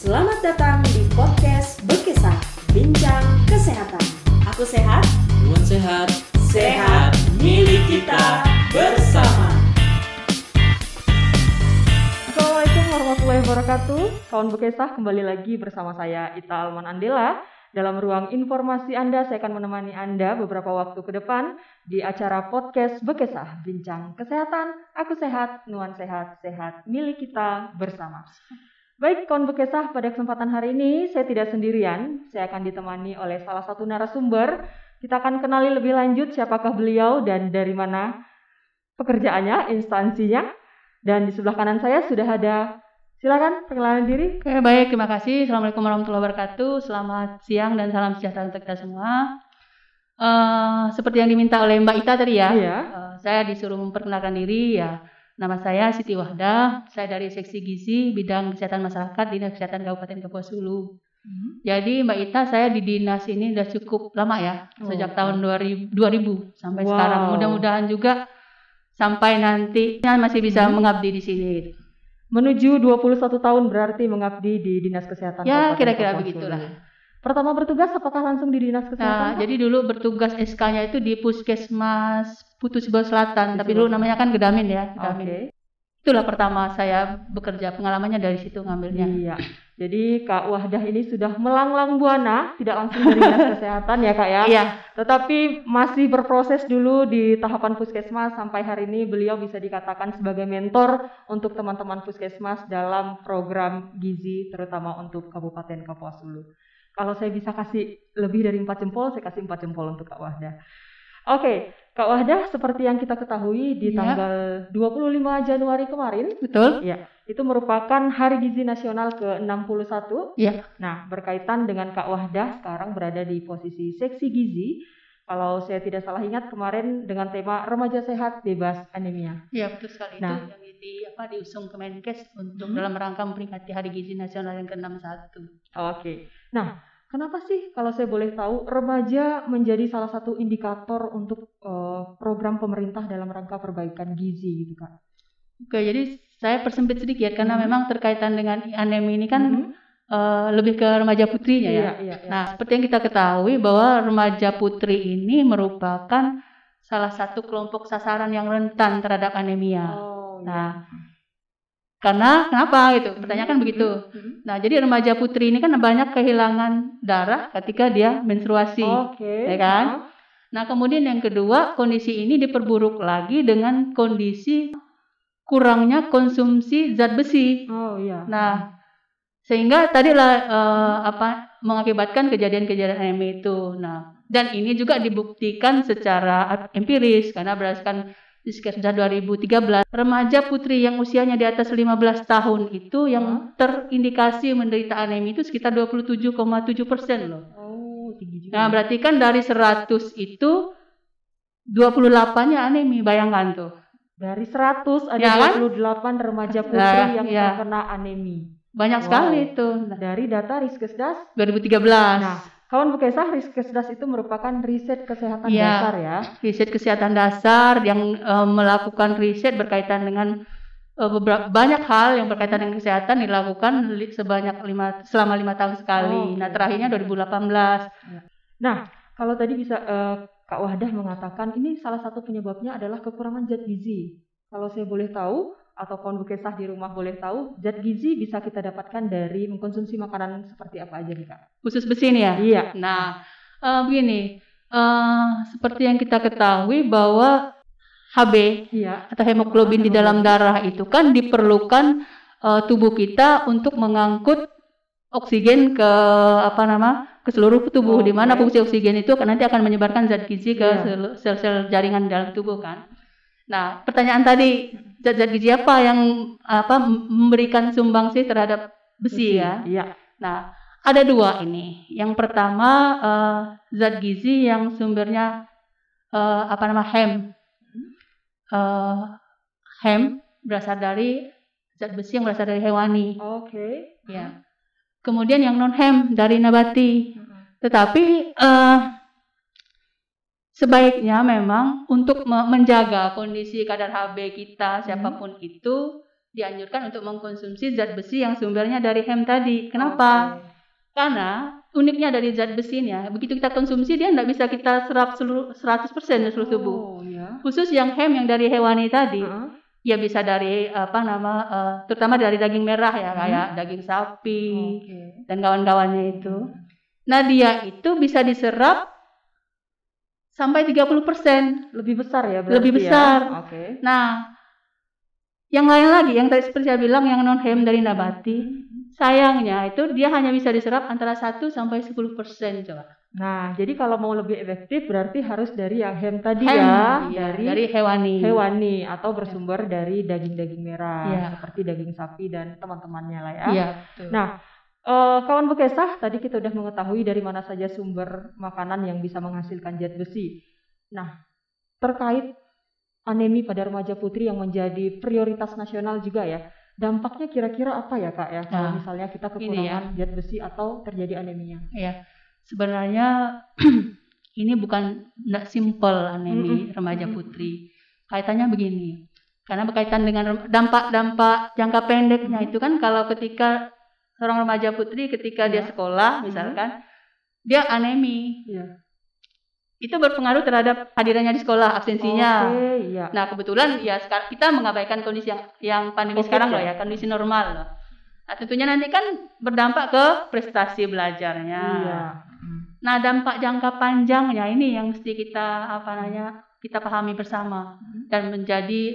Selamat datang di podcast Bekesah, Bincang Kesehatan. Aku sehat, Nuan sehat, sehat milik kita bersama. Assalamualaikum warahmatullahi wabarakatuh. Kawan Bekesah, kembali lagi bersama saya Ita Alman Andela. Dalam ruang informasi Anda, saya akan menemani Anda beberapa waktu ke depan di acara podcast Bekesah, Bincang Kesehatan. Aku sehat, Nuan sehat, sehat milik kita bersama. Baik, kawan Bekesah, pada kesempatan hari ini saya tidak sendirian. Saya akan ditemani oleh salah satu narasumber. Kita akan kenali lebih lanjut siapakah beliau dan dari mana pekerjaannya, instansinya. Dan di sebelah kanan saya sudah ada, silakan perkenalan diri. Oke, baik, terima kasih. Assalamualaikum warahmatullahi wabarakatuh. Selamat siang dan salam sejahtera untuk kita semua. Seperti yang diminta oleh Mbak Ita tadi ya, Iya. saya disuruh memperkenalkan diri ya. Nama saya Siti Wahdah, saya dari Seksi Gizi Bidang Kesehatan Masyarakat Dinas Kesehatan Kabupaten Kapuas Hulu. Jadi Mbak Ita, saya di dinas ini udah cukup lama ya, sejak tahun 2000 sampai sekarang. Mudah-mudahan juga sampai nanti masih bisa mengabdi di sini. Menuju 21 tahun berarti mengabdi di Dinas Kesehatan Ya, Kabupaten kira-kira Kapuas begitulah. Hulu. Pertama bertugas apakah langsung di Dinas Kesehatan? Nah, jadi dulu bertugas SK-nya itu di Puskesmas Putu Siba Selatan, tapi dulu namanya kan Gedamin ya. Gedamin. Oke. Itulah pertama saya bekerja, pengalamannya dari situ ngambilnya. Iya. Jadi Kak Wahdah ini sudah melanglang buana, tidak langsung dari Dinas Kesehatan ya Kak ya. Iya. Tetapi masih berproses dulu di tahapan Puskesmas sampai hari ini beliau bisa dikatakan sebagai mentor untuk teman-teman Puskesmas dalam program gizi terutama untuk Kabupaten Kapuas Hulu. Kalau saya bisa kasih lebih dari 4 jempol, saya kasih 4 jempol untuk Kak Wahdah. Oke, Kak Wahdah, seperti yang kita ketahui di tanggal 25 Januari kemarin, Betul? ya, itu merupakan Hari Gizi Nasional ke-61. Iya. Nah, berkaitan dengan Kak Wahdah sekarang berada di posisi Seksi Gizi. Kalau saya tidak salah ingat kemarin dengan tema Remaja Sehat Bebas Anemia. Iya, betul sekali. Nah. Itu yang diusung Kemenkes untuk dalam rangka memperingati Hari Gizi Nasional yang ke-61. Oke. Nah, kenapa sih kalau saya boleh tahu remaja menjadi salah satu indikator untuk program pemerintah dalam rangka perbaikan gizi gitu Kak? Oke, jadi saya persempit sedikit karena memang terkaitan dengan anemi ini kan lebih ke remaja putrinya ya. Iya. Nah, seperti yang kita ketahui bahwa remaja putri ini merupakan salah satu kelompok sasaran yang rentan terhadap anemia. Nah, karena kenapa gitu? Pertanyaan kan begitu. Nah, jadi remaja putri ini kan banyak kehilangan darah ketika dia menstruasi, ya kan? Nah, kemudian yang kedua, kondisi ini diperburuk lagi dengan kondisi kurangnya konsumsi zat besi. Nah, sehingga tadilah mengakibatkan kejadian-kejadian anemia itu. Nah, dan ini juga dibuktikan secara empiris karena berdasarkan sekitar 2013, remaja putri yang usianya di atas 15 tahun itu yang terindikasi menderita anemia itu sekitar 27,7% loh. Tinggi juga. Nah, berarti kan dari 100 itu 28-nya anemia, bayangkan tuh. Dari 100 ada Ya kan? 28 remaja putri yang ya. terkena anemia. Banyak sekali itu. Dari data Riskesdas 2013. Nah, kawan Bekesah, Riskesdas itu merupakan riset kesehatan Ya, dasar ya. riset kesehatan dasar yang melakukan riset berkaitan dengan banyak hal yang berkaitan dengan kesehatan dilakukan selama 5 tahun sekali. Nah, terakhirnya 2018. Nah, kalau tadi bisa Kak Wahdah mengatakan ini salah satu penyebabnya adalah kekurangan zat gizi. Kalau saya boleh tahu atau kawan Bekesah di rumah boleh tahu, zat gizi bisa kita dapatkan dari mengkonsumsi makanan seperti apa aja nih Kak? Khusus besi nih ya? Iya. Nah, begini, seperti yang kita ketahui bahwa HB atau hemoglobin di dalam darah itu kan diperlukan tubuh kita untuk mengangkut oksigen ke seluruh tubuh, di mana fungsi oksigen itu nanti akan menyebarkan zat gizi ke sel-sel jaringan dalam tubuh kan. Nah, pertanyaan tadi, zat gizi apa yang memberikan sumbangsi terhadap besi ya? Iya. Nah, ada 2 ini. Yang pertama zat gizi yang sumbernya heme. Heme berasal dari zat besi yang berasal dari hewani. Ya. Kemudian yang non heme dari nabati. Tetapi sebaiknya memang untuk menjaga kondisi kadar HB kita siapapun itu dianjurkan untuk mengkonsumsi zat besi yang sumbernya dari hemp tadi. Kenapa? Karena uniknya dari zat besi ini ya, begitu kita konsumsi dia tidak bisa kita serap 100% dari seluruh tubuh. Khusus yang hemp yang dari hewani tadi, ya bisa dari terutama dari daging merah ya, kayak daging sapi dan kawan-kawannya itu. Nah dia itu bisa diserap sampai 30%. Lebih besar ya berarti. Lebih besar. Ya? Nah, yang lain lagi, yang tadi seperti saya bilang yang non hemp dari nabati, sayangnya itu dia hanya bisa diserap antara 1 sampai 10% coba. Nah, jadi kalau mau lebih efektif berarti harus dari yang hemp tadi dari hewani atau bersumber dari daging-daging merah seperti daging sapi dan teman-temannya lah ya. Iya, betul. Nah, kawan Bekesah, tadi kita sudah mengetahui dari mana saja sumber makanan yang bisa menghasilkan zat besi. Nah, terkait anemi pada remaja putri yang menjadi prioritas nasional juga ya, dampaknya kira-kira apa ya Kak ya, kalau misalnya kita kekurangan zat besi atau terjadi anemia? Iya, sebenarnya ini bukan tidak simpel anemi remaja putri. Kaitannya begini, karena berkaitan dengan dampak-dampak jangka pendeknya itu kan kalau ketika seorang remaja putri ketika dia sekolah misalkan dia anemi, itu berpengaruh terhadap hadirannya di sekolah, absensinya. Nah kebetulan ya sekarang kita mengabaikan kondisi yang pandemi sekarang loh ya, kondisi normal loh. Nah tentunya nanti kan berdampak ke prestasi belajarnya. Nah dampak jangka panjangnya ini yang mesti kita kita pahami bersama dan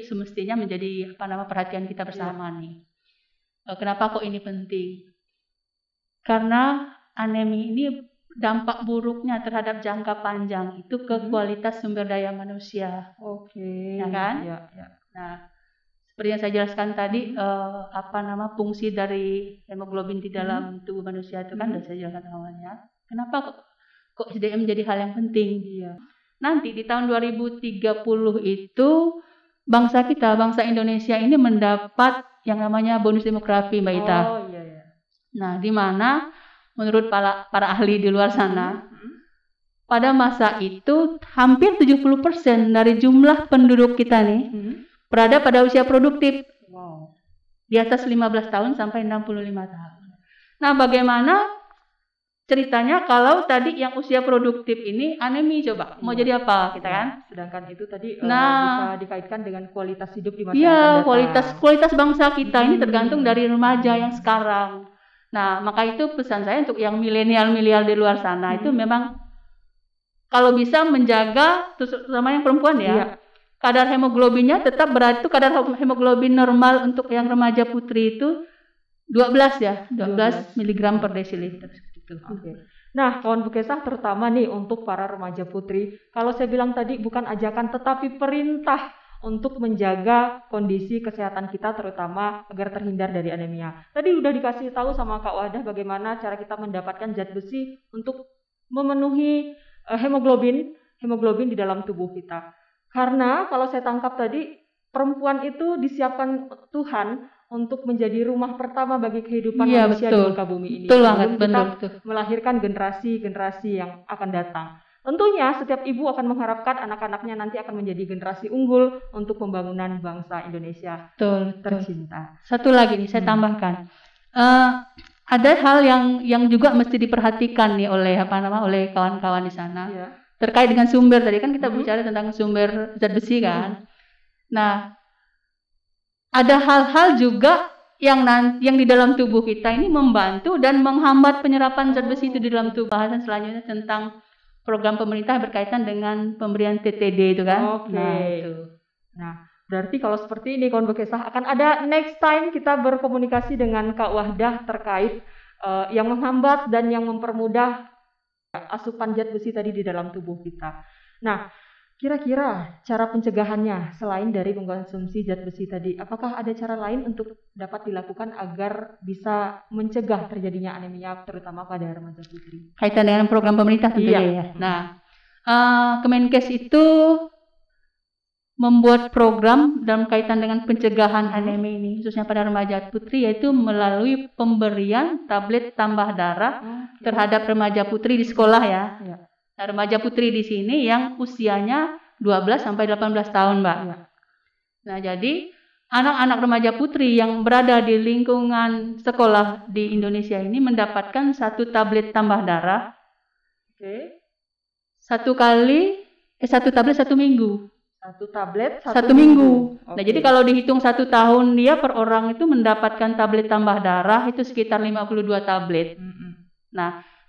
semestinya menjadi perhatian kita bersama nih. Kenapa kok ini penting? Karena anemi ini dampak buruknya terhadap jangka panjang itu ke kualitas sumber daya manusia. Ya kan? Nah, seperti yang saya jelaskan tadi, fungsi dari hemoglobin di dalam tubuh manusia itu kan sudah saya jelaskan awalnya. Kenapa kok SDM jadi hal yang penting? Nanti di tahun 2030 itu bangsa Indonesia ini mendapat yang namanya bonus demografi, Mbak Ita. Nah, di mana menurut para ahli di luar sana, pada masa itu hampir 70% dari jumlah penduduk kita nih berada pada usia produktif. Di atas 15 tahun sampai 65 tahun. Nah, bagaimana ceritanya kalau tadi yang usia produktif ini anemi coba? Mau jadi apa kita kan? Sedangkan itu tadi bisa dikaitkan dengan kualitas hidup di masa yang akan datang. Kualitas bangsa kita ini tergantung dari remaja yang sekarang. Nah, maka itu pesan saya untuk yang milenial di luar sana itu memang kalau bisa menjaga, terutama yang perempuan ya, kadar hemoglobinnya tetap berada itu kadar hemoglobin normal untuk yang remaja putri itu 12 mg per desiliter. Nah, kawan Bekesah terutama nih untuk para remaja putri, kalau saya bilang tadi bukan ajakan tetapi perintah untuk menjaga kondisi kesehatan kita terutama agar terhindar dari anemia. Tadi udah dikasih tahu sama Kak Wahdah bagaimana cara kita mendapatkan zat besi untuk memenuhi hemoglobin di dalam tubuh kita. Karena kalau saya tangkap tadi perempuan itu disiapkan Tuhan untuk menjadi rumah pertama bagi kehidupan manusia di muka bumi ini. Sebelum kita melahirkan generasi-generasi yang akan datang. Tentunya setiap ibu akan mengharapkan anak-anaknya nanti akan menjadi generasi unggul untuk pembangunan bangsa Indonesia tercinta. Satu lagi nih saya tambahkan, ada hal yang juga mesti diperhatikan nih oleh kawan-kawan di sana terkait dengan sumber. Tadi kan kita bicara tentang sumber zat besi kan. Nah, ada hal-hal juga yang di dalam tubuh kita ini membantu dan menghambat penyerapan zat besi itu di dalam tubuh. Bahasan selanjutnya tentang program pemerintah berkaitan dengan pemberian TTD itu kan. Nah, berarti kalau seperti ini kawan Bekesah akan ada next time kita berkomunikasi dengan Kak Wahdah terkait yang menghambat dan yang mempermudah asupan zat besi tadi di dalam tubuh kita. Nah, kira-kira cara pencegahannya selain dari mengkonsumsi zat besi tadi, apakah ada cara lain untuk dapat dilakukan agar bisa mencegah terjadinya anemia terutama pada remaja putri? Kaitan dengan program pemerintah tentunya ya. Nah, Kemenkes itu membuat program dalam kaitan dengan pencegahan anemia ini khususnya pada remaja putri, yaitu melalui pemberian tablet tambah darah terhadap remaja putri di sekolah ya. Nah, remaja putri di sini yang usianya 12 sampai 18 tahun, Mbak. Nah, jadi anak-anak remaja putri yang berada di lingkungan sekolah di Indonesia ini mendapatkan 1 tablet tambah darah. Oke. 1 tablet 1 minggu. 1 tablet 1 minggu. Oke. Nah, jadi kalau dihitung 1 tahun dia per orang itu mendapatkan tablet tambah darah itu sekitar 52 tablet.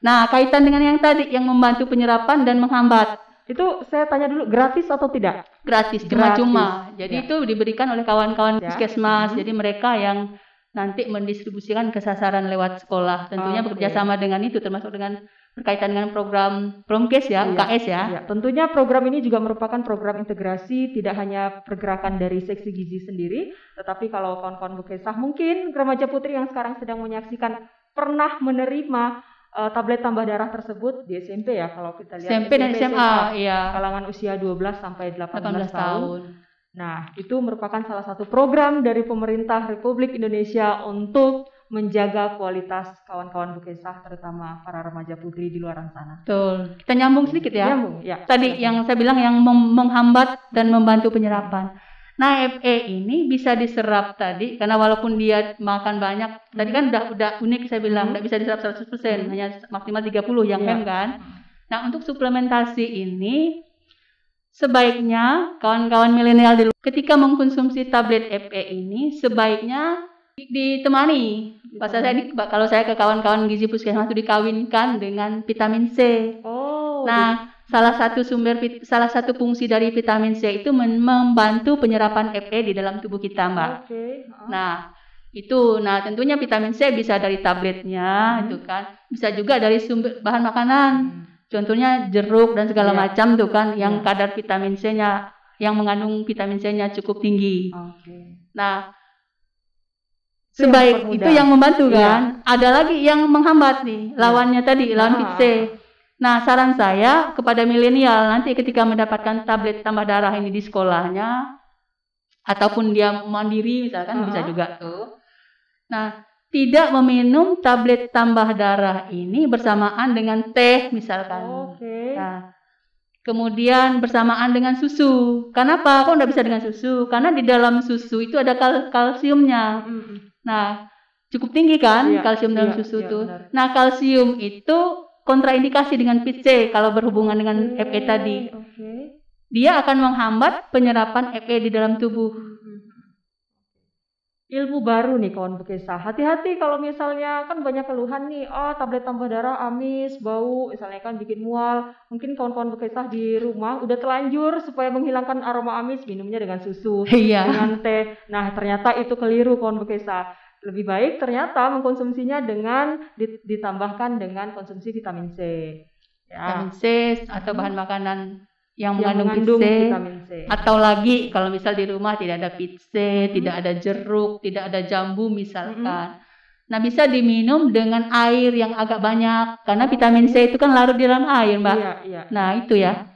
Nah, kaitan dengan yang tadi yang membantu penyerapan dan menghambat. Itu saya tanya dulu, gratis atau tidak? Gratis, cuma-cuma. Jadi itu diberikan oleh kawan-kawan puskesmas. Jadi mereka yang nanti mendistribusikan ke sasaran lewat sekolah. Tentunya bekerja sama dengan itu, termasuk dengan berkaitan dengan program Promkes ya, UKS ya. Tentunya program ini juga merupakan program integrasi, tidak hanya pergerakan dari seksi gizi sendiri, tetapi kalau kawan-kawan Bukesah mungkin remaja putri yang sekarang sedang menyaksikan pernah menerima tablet tambah darah tersebut di SMP ya, kalau kita lihat SMP dan SMA ya. Kalangan usia 12 sampai 18 tahun. Nah, itu merupakan salah satu program dari pemerintah Republik Indonesia untuk menjaga kualitas kawan-kawan Bukesah, terutama para remaja putri di luar sana. Betul. Kita nyambung sedikit ya. Nyambung, ya. Tadi yang saya bilang yang menghambat dan membantu penyerapan. Nah, FE ini bisa diserap tadi karena walaupun dia makan banyak, tadi kan udah unik saya bilang, tidak bisa diserap 100%, hanya maksimal 30 yang M kan. Nah, untuk suplementasi ini sebaiknya kawan-kawan milenial ketika mengkonsumsi tablet FE ini sebaiknya ditemani. Kalau saya ke kawan-kawan gizi puskesmas itu dikawinkan dengan vitamin C. Nah, salah satu fungsi dari vitamin C itu membantu penyerapan Fe di dalam tubuh kita, Mbak. Nah, tentunya vitamin C bisa dari tabletnya, itu kan. Bisa juga dari sumber bahan makanan. Contohnya jeruk dan segala macam tuh kan yang kadar vitamin C-nya yang mengandung vitamin C-nya cukup tinggi. Nah, sebaik itu yang membantu kan. Ada lagi yang menghambat nih, lawannya tadi, lawan C. Nah, saran saya kepada milenial nanti ketika mendapatkan tablet tambah darah ini di sekolahnya ataupun dia mandiri misalkan bisa juga tuh. Nah, tidak meminum tablet tambah darah ini bersamaan dengan teh misalkan. Nah, kemudian bersamaan dengan susu. Kenapa? Kok enggak bisa dengan susu? Karena di dalam susu itu ada kalsiumnya. Nah, cukup tinggi kan kalsium dalam susu tuh. Nah, kalsium itu kontraindikasi dengan VC kalau berhubungan dengan Fe tadi. Dia akan menghambat penyerapan Fe di dalam tubuh. Ilmu baru nih kawan Bukesah. Hati-hati kalau misalnya kan banyak keluhan nih, tablet tambah darah amis, bau, misalnya kan bikin mual. Mungkin kawan-kawan Bukesah di rumah udah telanjur supaya menghilangkan aroma amis minumnya dengan susu, dengan teh. Nah, ternyata itu keliru kawan Bukesah. Lebih baik ternyata mengkonsumsinya dengan ditambahkan dengan konsumsi vitamin C. Vitamin C atau bahan makanan yang mengandung vitamin C. Atau lagi kalau misal di rumah tidak ada VC, tidak ada jeruk, tidak ada jambu misalkan. Nah, bisa diminum dengan air yang agak banyak karena vitamin C itu kan larut di dalam air, Mbak. Nah, itu ya.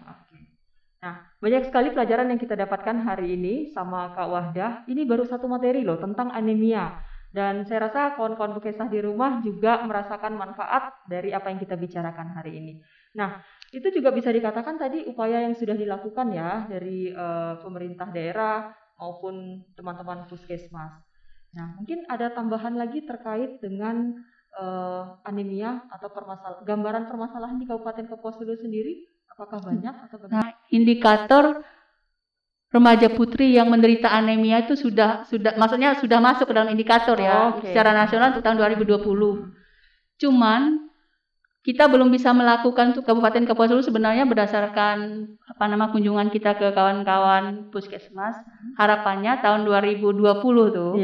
Nah, banyak sekali pelajaran yang kita dapatkan hari ini sama Kak Wahdah. Ini baru satu materi loh tentang anemia. Dan saya rasa kawan-kawan Bukesah di rumah juga merasakan manfaat dari apa yang kita bicarakan hari ini. Nah, itu juga bisa dikatakan tadi upaya yang sudah dilakukan ya dari pemerintah daerah maupun teman-teman puskesmas. Nah, mungkin ada tambahan lagi terkait dengan anemia atau gambaran permasalahan di Kabupaten Kapuas Hulu sendiri. Apakah banyak atau bagaimana? Nah, indikator remaja putri yang menderita anemia itu sudah masuk ke dalam indikator ya secara nasional untuk tahun 2020. Cuman kita belum bisa melakukan untuk Kabupaten Kapuas Hulu sebenarnya berdasarkan kunjungan kita ke kawan-kawan puskesmas. Harapannya tahun 2020 tuh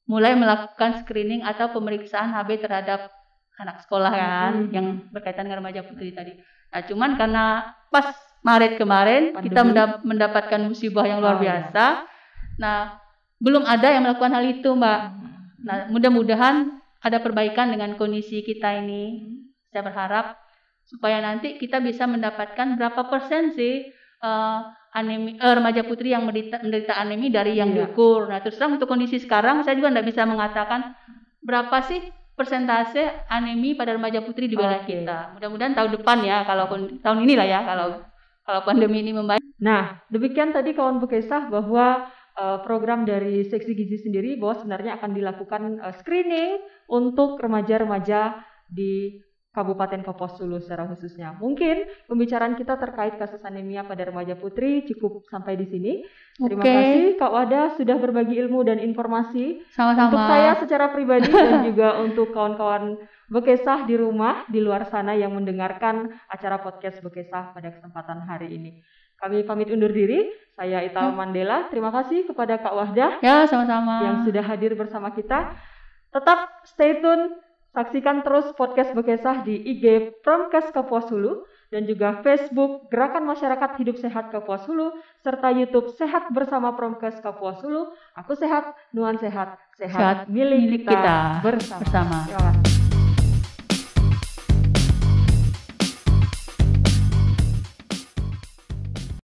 mulai melakukan screening atau pemeriksaan HB terhadap anak sekolah kan yang berkaitan dengan remaja putri tadi. Nah, cuman karena pas Maret kemarin kita mendapatkan musibah yang luar biasa. Nah, belum ada yang melakukan hal itu, Mbak. Nah, mudah-mudahan ada perbaikan dengan kondisi kita ini. Saya berharap supaya nanti kita bisa mendapatkan berapa persen sih remaja putri yang menderita anemia dari yang diukur. Nah, terus terang untuk kondisi sekarang saya juga tidak bisa mengatakan berapa sih persentase anemia pada remaja putri di wilayah kita. Mudah-mudahan tahun depan ya, kalau tahun inilah ya kalau pandemi ini membaik. Nah, demikian tadi kawan Bukesah bahwa program dari Seksi Gizi sendiri bahwa sebenarnya akan dilakukan screening untuk remaja-remaja di Kabupaten Kapuas Hulu secara khususnya. Mungkin pembicaraan kita terkait kasus anemia pada remaja putri cukup sampai di sini. Terima kasih Kak Wahdah sudah berbagi ilmu dan informasi. Sama-sama. Untuk saya secara pribadi dan juga untuk kawan-kawan Bekesah di rumah, di luar sana yang mendengarkan acara podcast Bekesah pada kesempatan hari ini. Kami pamit undur diri. Saya Ital Mandela. Terima kasih kepada Kak Wahdah. Ya, sama-sama. Yang sudah hadir bersama kita. Tetap stay tune. Saksikan terus podcast Bekesah di IG Promkes Kapuas Hulu dan juga Facebook Gerakan Masyarakat Hidup Sehat Kapuas Hulu serta YouTube Sehat Bersama Promkes Kapuas Hulu. Aku sehat, Nuan sehat, sehat milik kita bersama. Terima kasih.